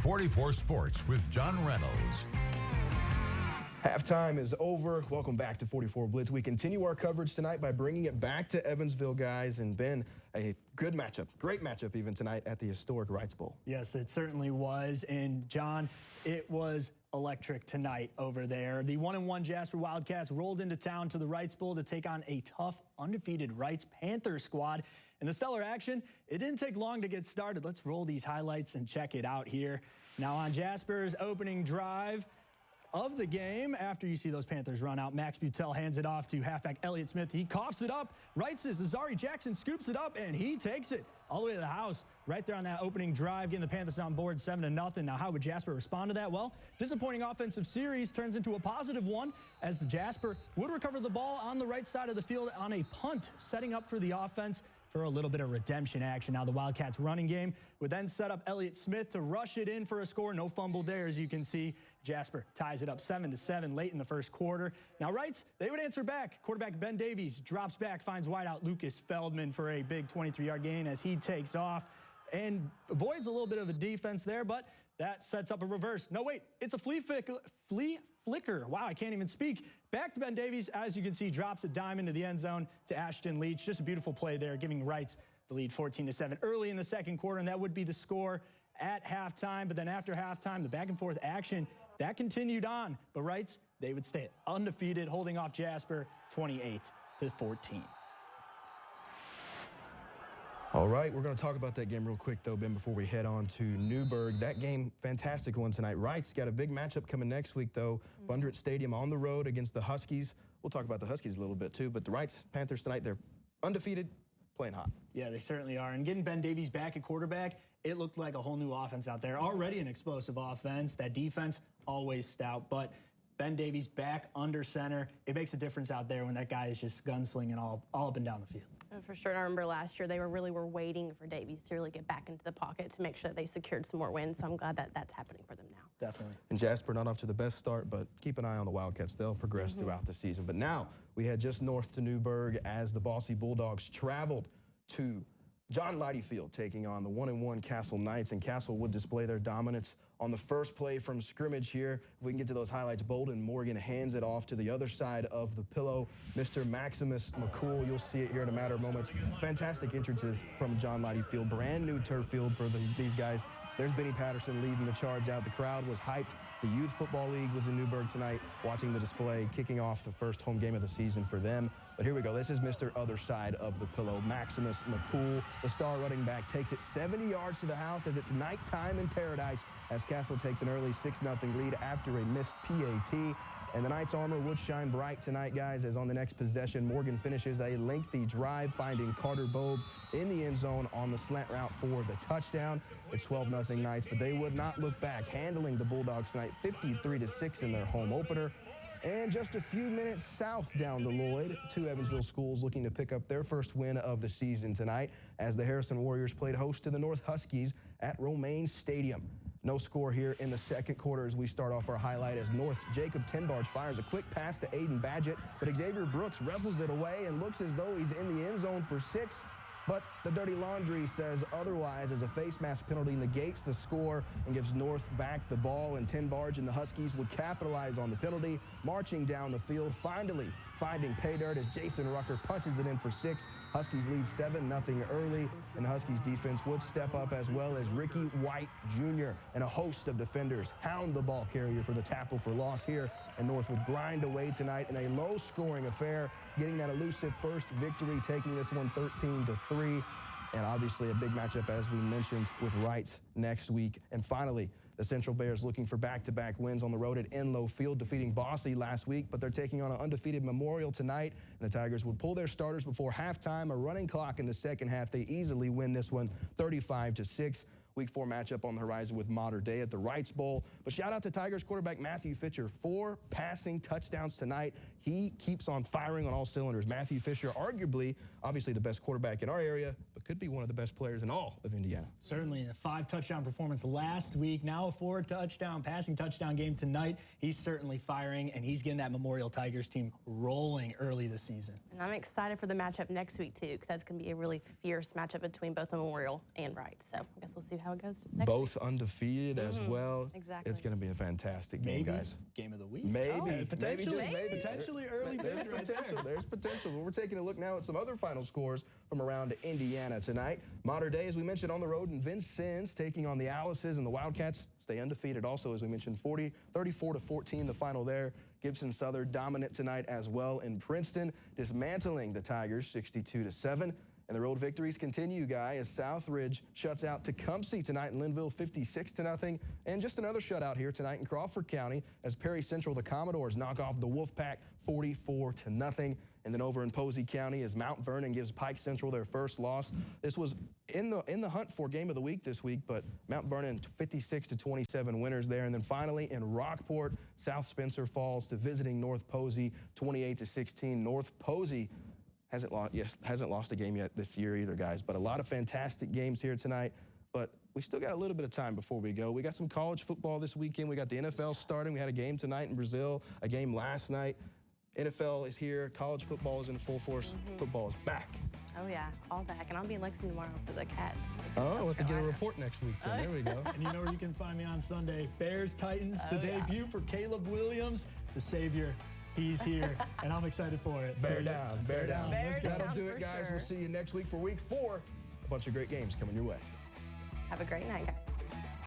44 Sports with John Reynolds. Halftime is over. Welcome back to 44 Blitz. We continue our coverage tonight by bringing it back to Evansville, guys. And Ben, a good matchup, great matchup even tonight at the historic Wrights Bowl. Yes, it certainly was. And John, it was electric tonight over there. The 1-1 Jasper Wildcats rolled into town to the Wrights Bowl to take on a tough, undefeated Wrights Panther squad. And the stellar action, it didn't take long to get started. Let's roll these highlights and check it out here. Now on Jasper's opening drive of the game, after you see those Panthers run out, Max Butel hands it off to halfback Elliott Smith. He coughs it up. Wrights' Azari Jackson scoops it up, and he takes it all the way to the house right there on that opening drive, getting the Panthers on board 7-0. Now, how would Jasper respond to that? Well, disappointing offensive series turns into a positive one as the Jasper would recover the ball on the right side of the field on a punt, setting up for the offense for a little bit of redemption action. Now the Wildcats running game would then set up Elliott Smith to rush it in for a score. No fumble there, as you can see. Jasper ties it up 7-7 late in the first quarter. Now Wrights, they would answer back. Quarterback Ben Davies drops back, finds wideout Lucas Feldman for a big 23-yard gain as he takes off and avoids a little bit of a defense there, but that sets up a reverse. No, wait, it's a flea flicker. Wow, I can't even speak. Back to Ben Davies, as you can see, drops a dime into the end zone to Ashton Leach. Just a beautiful play there, giving Wrights the lead 14-7 early in the second quarter, and that would be the score at halftime. But then after halftime, the back-and-forth action, that continued on. But Wrights, they would stay undefeated, holding off Jasper 28-14. All right, we're going to talk about that game real quick, though, Ben, before we head on to Newburgh. That game, fantastic one tonight. Wrights got a big matchup coming next week, though. Bundert Stadium on the road against the Huskies. We'll talk about the Huskies a little bit, too. But the Wrights Panthers tonight, they're undefeated, playing hot. Yeah, they certainly are. And getting Ben Davies back at quarterback, it looked like a whole new offense out there. Already an explosive offense. That defense, always stout. But Ben Davies back under center, it makes a difference out there when that guy is just gunslinging all up and down the field. For sure. I remember last year they were waiting for Davies to really get back into the pocket to make sure that they secured some more wins. So I'm glad that that's happening for them now. Definitely. And Jasper not off to the best start, but keep an eye on the Wildcats. They'll progress throughout the season. But now we head just north to Newburgh as the Bossy Bulldogs traveled to John Leidy Field, taking on the 1-1 Castle Knights, and Castle would display their dominance on the first play from scrimmage here. If we can get to those highlights, Bolden Morgan hands it off to the other side of the pillow. Mr. Maximus McCool, you'll see it here in a matter of moments. Fantastic entrances from John Leidy Field. Brand new turf field for these guys. There's Benny Patterson leading the charge out. The crowd was hyped. The Youth Football League was in Newburgh tonight, watching the display, kicking off the first home game of the season for them. But here we go. This is Mr. Other Side of the Pillow, Maximus McCool. The star running back takes it 70 yards to the house as it's nighttime in paradise as Castle takes an early 6-0 lead after a missed PAT. And the Knights' armor would shine bright tonight, guys, as on the next possession, Morgan finishes a lengthy drive, finding Carter Bobe in the end zone on the slant route for the touchdown. It's 12-0 Knights, but they would not look back, handling the Bulldogs tonight 53-6 in their home opener. And just a few minutes south down the Lloyd, two Evansville schools looking to pick up their first win of the season tonight as the Harrison Warriors played host to the North Huskies at Romaine Stadium. No score here in the second quarter as we start off our highlight as North Jacob Tenbarge fires a quick pass to Aiden Badgett, but Xavier Brooks wrestles it away and looks as though he's in the end zone for 6. But the Dirty Laundry says otherwise as a face mask penalty negates the score and gives North back the ball, and Tenbarge and the Huskies would capitalize on the penalty, marching down the field, finally finding pay dirt as Jason Rucker punches it in for 6. Huskies lead 7-0 early, and the Huskies defense would step up as well as Ricky White Jr. and a host of defenders hound the ball carrier for the tackle for loss here, and North would grind away tonight in a low-scoring affair, getting that elusive first victory, taking this one 13-3. And obviously a big matchup, as we mentioned, with Wrights next week. And finally, the Central Bears looking for back-to-back wins on the road at Enloe Field, defeating Bossy last week, but they're taking on an undefeated Memorial tonight, and the Tigers would pull their starters before halftime, a running clock in the second half. They easily win this one 35-6. Week 4 matchup on the horizon with Mater Dei at the Wrights Bowl. But shout out to Tigers quarterback Matthew Fisher, 4 passing touchdowns tonight. He keeps on firing on all cylinders. Matthew Fisher, arguably, obviously the best quarterback in our area, but but could be one of the best players in all of Indiana. Certainly a 5-touchdown performance last week. Now a 4-touchdown passing touchdown game tonight. He's certainly firing, and he's getting that Memorial Tigers team rolling early this season. And I'm excited for the matchup next week, too, because that's going to be a really fierce matchup between both Memorial and Wright. So I guess we'll see how it goes next Both week. Undefeated as well. Exactly. It's going to be a fantastic game, Maybe guys. game of the week. Maybe, potentially, just maybe. potentially early There's bid right potential. there. There's potential. Well, we're taking a look now at some other final scores from around Indiana tonight. Modern Day, as we mentioned, on the road, and Vincennes taking on the Alices, and the Wildcats stay undefeated also, as we mentioned, 34-14 the final there. Gibson Southern dominant tonight as well in Princeton, dismantling the Tigers 62-7. And the road victories continue, as Southridge shuts out Tecumseh tonight in Linville 56-0. And just another shutout here tonight in Crawford County as Perry Central, the Commodores, knock off the Wolfpack 44-0. And then over in Posey County as Mount Vernon gives Pike Central their first loss. This was in the hunt for Game of the Week this week, but Mount Vernon 56-27 winners there. And then finally in Rockport, South Spencer falls to visiting North Posey 28-16. North Posey hasn't lost a game yet this year either, guys. But a lot of fantastic games here tonight. But we still got a little bit of time before we go. We got some college football this weekend. We got the NFL starting. We had a game tonight in Brazil, a game last night. NFL is here. College football is in full force. Football is back. Oh, yeah, all back. And I'll be in Lexington tomorrow for the Cats. Oh, we'll have to get a report next week. Then. There we go. And you know where you can find me on Sunday. Bears-Titans, the debut for Caleb Williams, the savior. He's here, and I'm excited for it. Bear down, bear down. Bear down. That'll do it, guys. Sure. We'll see you next week for week 4. A bunch of great games coming your way. Have a great night, guys.